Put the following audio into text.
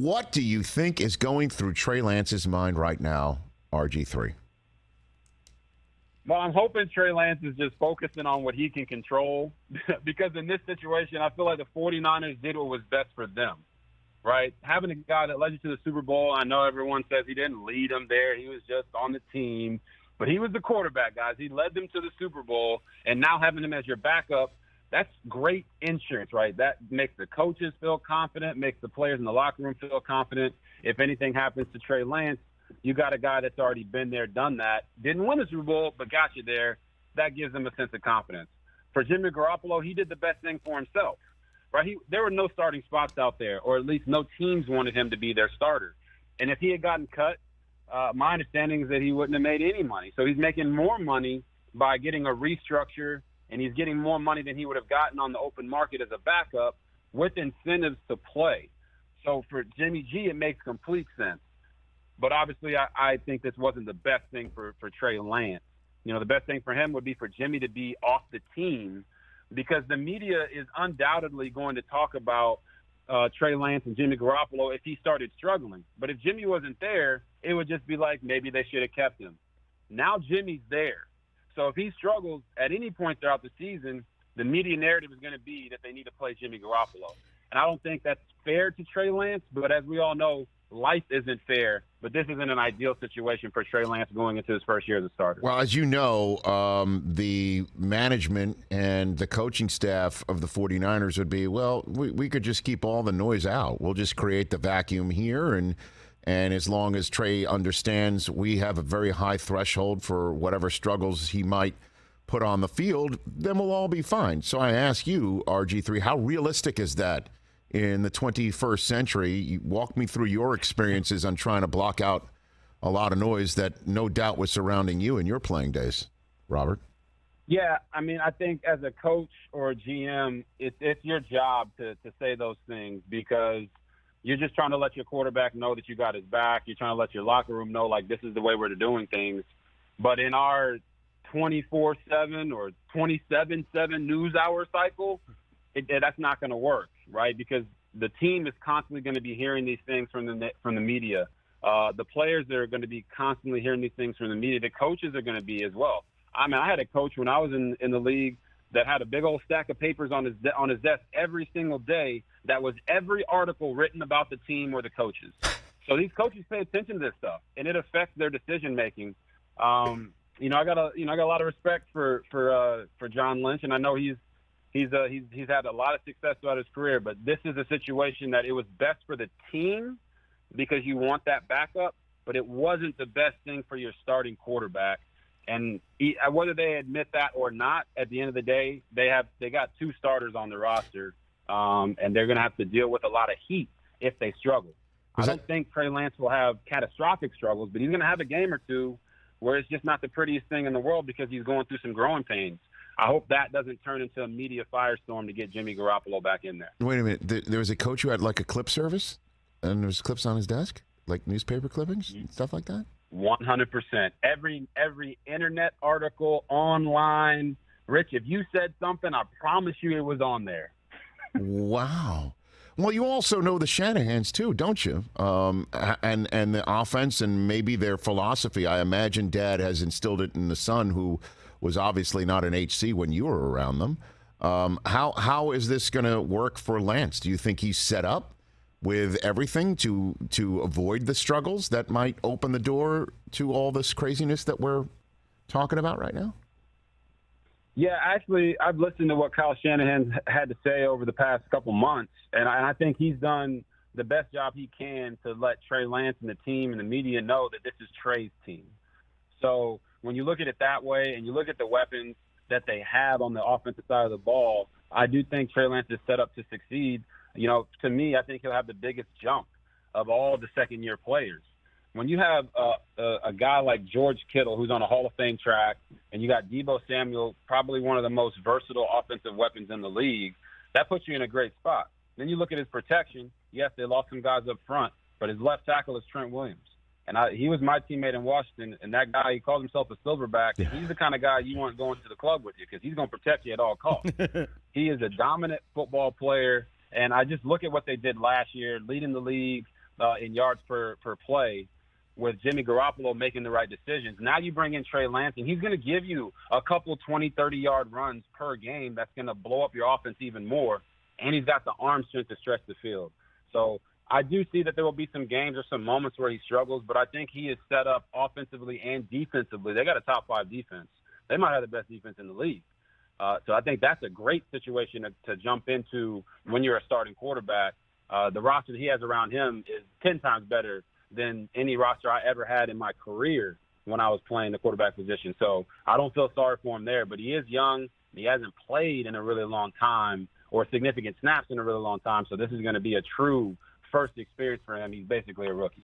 What do you think is going through Trey Lance's mind right now, RG3? Well, I'm hoping Trey Lance is just focusing on what he can control because in this situation, I feel like the 49ers did what was best for them, right? Having a guy that led you to the Super Bowl, I know everyone says he didn't lead them there. He was just on the team. But he was the quarterback, guys. He led them to the Super Bowl, and now having him as your backup, that's great insurance, right? That makes the coaches feel confident, makes the players in the locker room feel confident. If anything happens to Trey Lance, you got a guy that's already been there, done that, didn't win the Super Bowl, but got you there. That gives them a sense of confidence. For Jimmy Garoppolo, he did the best thing for himself, right? There were no starting spots out there, or at least no teams wanted him to be their starter. And if he had gotten cut, my understanding is that he wouldn't have made any money. So he's making more money by getting a restructure, and he's getting more money than he would have gotten on the open market as a backup with incentives to play. So for Jimmy G, it makes complete sense. But obviously, I think this wasn't the best thing for Trey Lance. You know, the best thing for him would be for Jimmy to be off the team because the media is undoubtedly going to talk about Trey Lance and Jimmy Garoppolo if he started struggling. But if Jimmy wasn't there, it would just be like maybe they should have kept him. Now Jimmy's there. So if he struggles at any point throughout the season, the media narrative is going to be that they need to play Jimmy Garoppolo. And I don't think that's fair to Trey Lance, but as we all know, life isn't fair, but this isn't an ideal situation for Trey Lance going into his first year as a starter. Well, as you know, the management and the coaching staff of the 49ers would be, well, we could just keep all the noise out. We'll just create the vacuum here, and as long as Trey understands we have a very high threshold for whatever struggles he might put on the field, then we'll all be fine. So I ask you, RG3, how realistic is that in the 21st century? You walk me through your experiences on trying to block out a lot of noise that no doubt was surrounding you in your playing days, Robert. Yeah, I mean, I think as a coach or a GM, it's your job to say those things because you're just trying to let your quarterback know that you got his back. You're trying to let your locker room know, like, this is the way we're doing things. But in our 24/7 or 27/7 news hour cycle, that's not going to work, right? Because the team is constantly going to be hearing these things from the media. The players are going to be constantly hearing these things from the media. The coaches are going to be as well. I mean, I had a coach when I was in the league that had a big old stack of papers on his desk every single day that was every article written about the team or the coaches. So these coaches pay attention to this stuff, and it affects their decision making. I got a lot of respect for John Lynch, and I know he's had a lot of success throughout his career, but this is a situation that it was best for the team because you want that backup, but it wasn't the best thing for your starting quarterback. And whether they admit that or not, at the end of the day, they got two starters on the roster, and they're going to have to deal with a lot of heat if they struggle. I don't think Trey Lance will have catastrophic struggles, but he's going to have a game or two where it's just not the prettiest thing in the world because he's going through some growing pains. I hope that doesn't turn into a media firestorm to get Jimmy Garoppolo back in there. Wait a minute. There was a coach who had like a clip service, and there was clips on his desk, like newspaper clippings and stuff like that? 100%. Every internet article, online. Rich, if you said something, I promise you it was on there. Wow. Well, you also know the Shanahans too, don't you? And the offense and maybe their philosophy. I imagine Dad has instilled it in the son, who was obviously not an HC when you were around them. How is this going to work for Lance? Do you think he's set up with everything to avoid the struggles that might open the door to all this craziness that we're talking about right now? Yeah, actually, I've listened to what Kyle Shanahan had to say over the past couple months, and I think he's done the best job he can to let Trey Lance and the team and the media know that this is Trey's team. So when you look at it that way and you look at the weapons that they have on the offensive side of the ball, I do think Trey Lance is set up to succeed. You know, to me, I think he'll have the biggest jump of all the second-year players. When you have a guy like George Kittle, who's on a Hall of Fame track, and you got Deebo Samuel, probably one of the most versatile offensive weapons in the league, that puts you in a great spot. Then you look at his protection. Yes, they lost some guys up front, but his left tackle is Trent Williams. And he was my teammate in Washington, and that guy, he calls himself a silverback. Yeah. He's the kind of guy you want going to the club with you because he's going to protect you at all costs. He is a dominant football player, and I just look at what they did last year, leading the league in yards per play with Jimmy Garoppolo making the right decisions. Now you bring in Trey Lance, and he's going to give you a couple 20, 30-yard runs per game that's going to blow up your offense even more, and he's got the arm strength to stretch the field. So I do see that there will be some games or some moments where he struggles, but I think he is set up offensively and defensively. They got a top-5 defense. They might have the best defense in the league. So I think that's a great situation to jump into when you're a starting quarterback. The roster that he has around him is 10 times better than any roster I ever had in my career when I was playing the quarterback position. So I don't feel sorry for him there, but he is young. He hasn't played in a really long time or significant snaps in a really long time. So this is going to be a true first experience for him. He's basically a rookie.